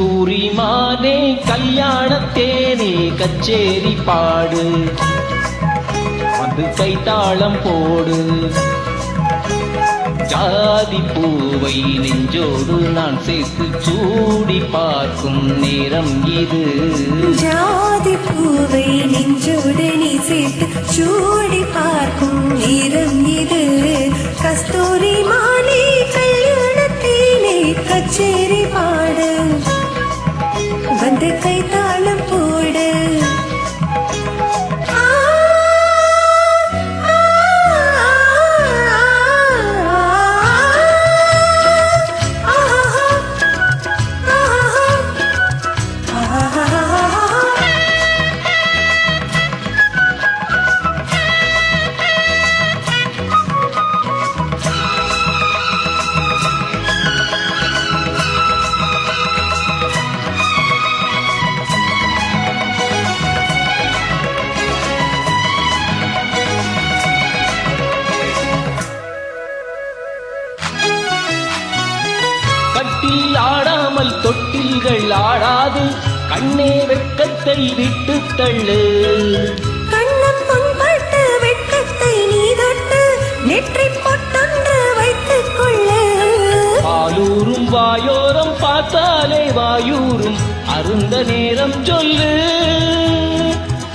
கஸ்தூரி மானே கல்யாணத்தேனே கச்சேரி பாடு வந்து கைத்தாளம் போடு ஜாதி பூவை நெஞ்சோடு நான் சேர்த்து சூடி பார்க்கும் நேரம் இது ஜாதி பூவை நெஞ்சோடு நீ சேர்த்து சூடி பார்க்கும் நேரம் இது கஸ்தூரி மானே கல்யாணத்தேனே கச்சேரி பாடு வந்து கைத்தாளம் போடு கட்டில் ஆடாமல் தொட்டில்கள் ஆடாது கண்ணே வெட்கத்தை விட்டு தள்ளு கண்ணம் பொன்பட்டு வெட்கத்தை நீ தொட்டு நெற்றி பொட்டொன்று வைத்துக் கொள்ளு பாலூரும் வாயோரம் பார்த்தாலே வாயூரும் அருந்த நேரம் சொல்லு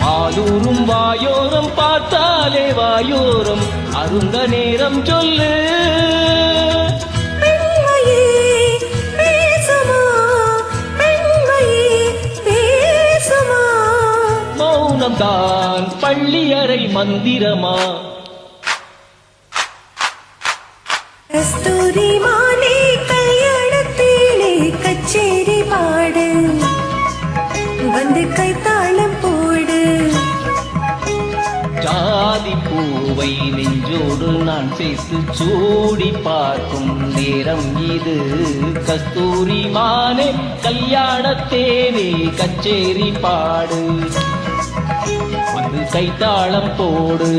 பாலூரும் வாயோரம் பார்த்தாலே வாயோரம் அருந்த நேரம் சொல்லு தான் பள்ளியறை மந்திரமா கஸ்தூரி மானே கல்யாணத்தேனே கச்சேரி பாடு வந்து கைத்தாளம் போடு ஜாதி பூவை நெஞ்சோடு நான் சேர்த்து சூடி பார்க்கும் நேரம் இது கஸ்தூரி மானே கல்யாணத்தேனே கச்சேரி பாடு வந்து கைத்தாளம் போடு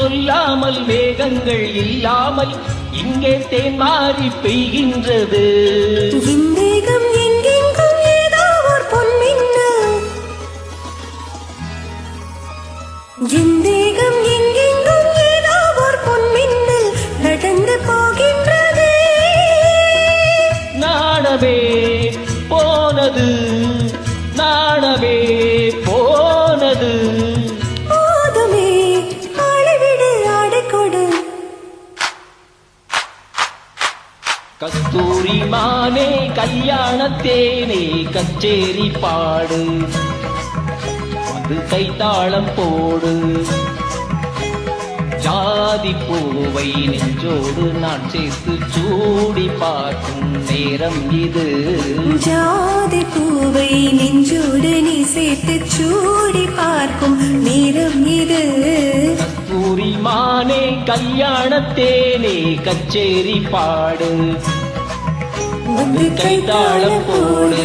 சொல்லாமல் மேகங்கள் இல்லாமல் இங்கே தேன் மாறி பெய்கின்றது இந்தேகம் எங்கெங்கும் ஏதோ ஒரு பொன்மின்னல் இந்தேகம் எங்கெங்கும் ஏதோ ஒரு பொன்மின்னல் நடந்து போகின்றது நாணவே போனது நாணவே போனது கஸ்தூரி மானே கல்யாணத்தேனே கச்சேரி பாடு வந்து கைத்தாளம் போடு ஜாதி பூவை நெஞ்சோடு நான் சேர்த்து சூடி பார்க்கும் நேரம் இது ஜாதி பூவை நெஞ்சோடு நீ சேர்த்து சூடி பார்க்கும் நேரம் இது கஸ்தூரி மானே கல்யாணத்தேனே கச்சேரி பாடு வந்து கைத்தாளம் போடு